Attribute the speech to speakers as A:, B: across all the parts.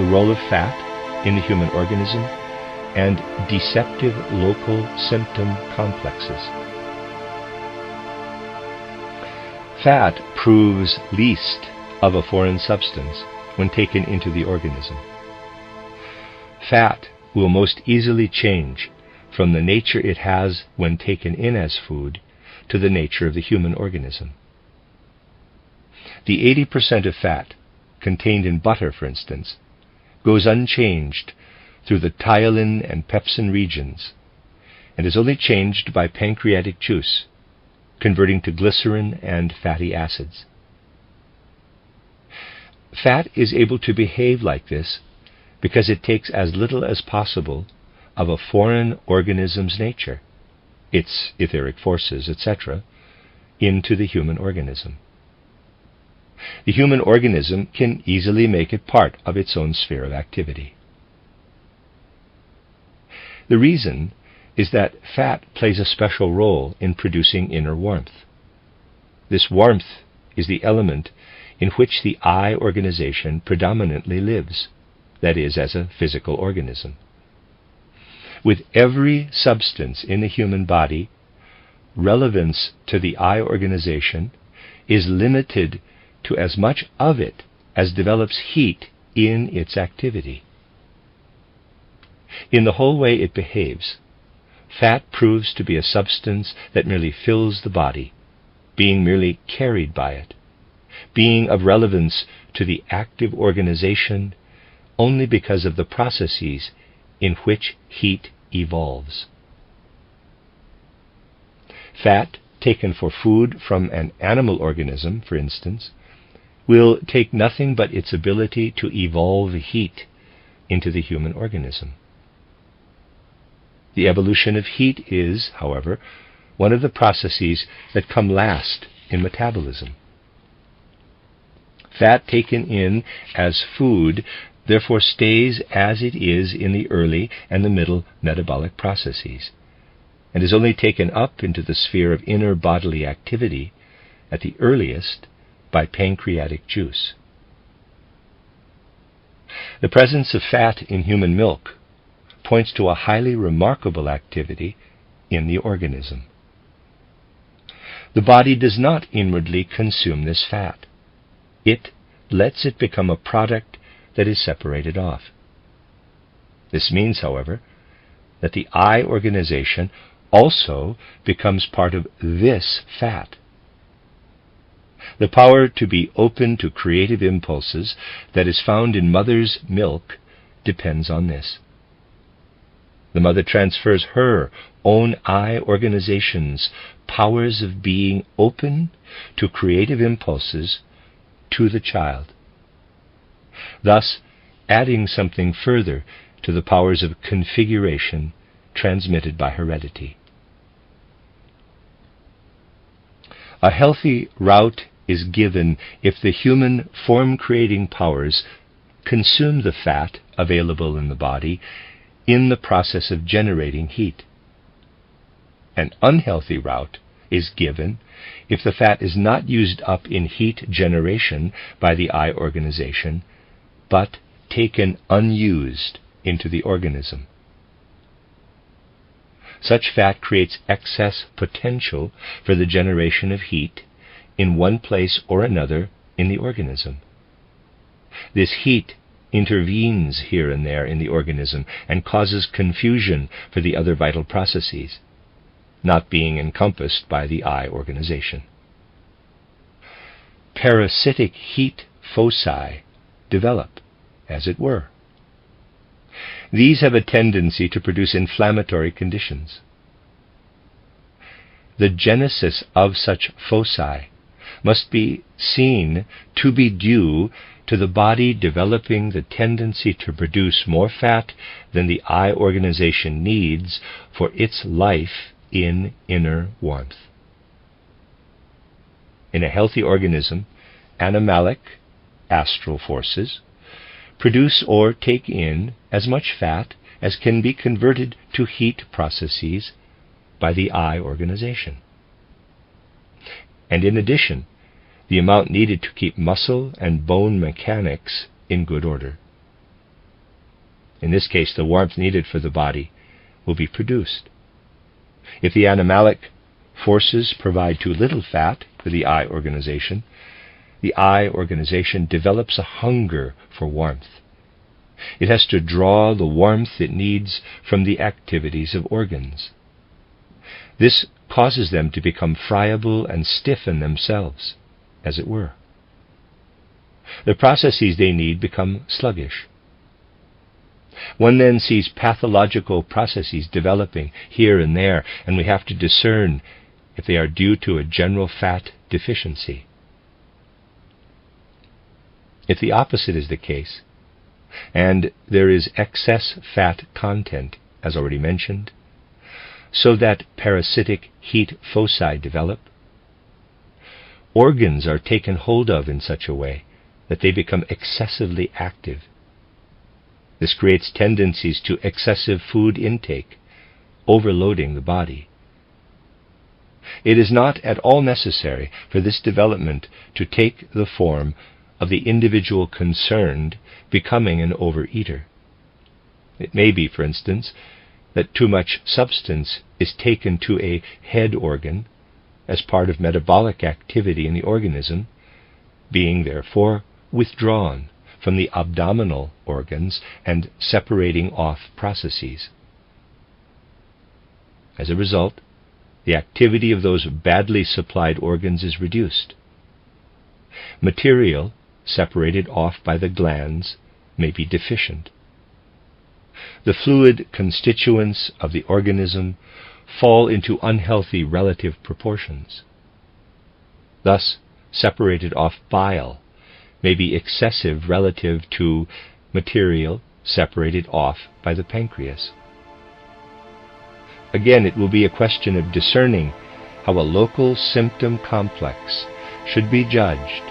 A: the role of fat in the human organism and deceptive local symptom complexes. Fat proves least of a foreign substance when taken into the organism. Fat will most easily change from the nature it has when taken in as food to the nature of the human organism. The 80% of fat contained in butter, for instance, goes unchanged through the tyalin and pepsin regions and is only changed by pancreatic juice, converting to glycerin and fatty acids. Fat is able to behave like this because it takes as little as possible of a foreign organism's nature, its etheric forces, etc., into the human organism. The human organism can easily make it part of its own sphere of activity. The reason is that fat plays a special role in producing inner warmth. This warmth is the element in which the I organization predominantly lives, that is, as a physical organism. With every substance in the human body, relevance to the I organization is limited to as much of it as develops heat in its activity. In the whole way it behaves, fat proves to be a substance that merely fills the body, being merely carried by it, being of relevance to the active organization only because of the processes in which heat evolves. Fat taken for food from an animal organism, for instance, will take nothing but its ability to evolve heat into the human organism. The evolution of heat is, however, one of the processes that come last in metabolism. Fat taken in as food therefore stays as it is in the early and the middle metabolic processes, and is only taken up into the sphere of inner bodily activity at the earliest by pancreatic juice. The presence of fat in human milk points to a highly remarkable activity in the organism. The body does not inwardly consume this fat. It lets it become a product that is separated off. This means, however, that the I organization also becomes part of this fat. The power to be open to creative impulses that is found in mother's milk depends on this. The mother transfers her own I organization's powers of being open to creative impulses to the child, thus adding something further to the powers of configuration transmitted by heredity. A healthy route is given if the human form-creating powers consume the fat available in the body in the process of generating heat. An unhealthy route is given if the fat is not used up in heat generation by the I organization, but taken unused into the organism. Such fat creates excess potential for the generation of heat in one place or another in the organism. This heat intervenes here and there in the organism and causes confusion for the other vital processes, not being encompassed by the I organization. Parasitic heat foci develop, as it were. These have a tendency to produce inflammatory conditions. The genesis of such foci must be seen to be due to the body developing the tendency to produce more fat than the I organization needs for its life in inner warmth. In a healthy organism, animalic, astral forces produce or take in as much fat as can be converted to heat processes by the I organization. And in addition, the amount needed to keep muscle and bone mechanics in good order. in this case the warmth needed for the body, will be produced. If the animalic forces provide too little fat for the eye organization develops a hunger for warmth. It has to draw the warmth it needs from the activities of organs. This causes them to become friable and stiff in themselves, as it were. The processes they need become sluggish. One then sees pathological processes developing here and there, and we have to discern if they are due to a general fat deficiency. If the opposite is the case, and there is excess fat content, as already mentioned, so that parasitic heat foci develop, organs are taken hold of in such a way that they become excessively active. This creates tendencies to excessive food intake, overloading the body. It is not at all necessary for this development to take the form of the individual concerned becoming an overeater. It may be, for instance, that too much substance is taken to a head organ as part of metabolic activity in the organism, being therefore withdrawn from the abdominal organs and separating off processes. As a result, the activity of those badly supplied organs is reduced. Material separated off by the glands may be deficient. The fluid constituents of the organism fall into unhealthy relative proportions. Thus, separated off bile may be excessive relative to material separated off by the pancreas. Again, it will be a question of discerning how a local symptom complex should be judged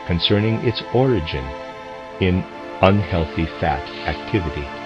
A: concerning its origin in unhealthy fat activity.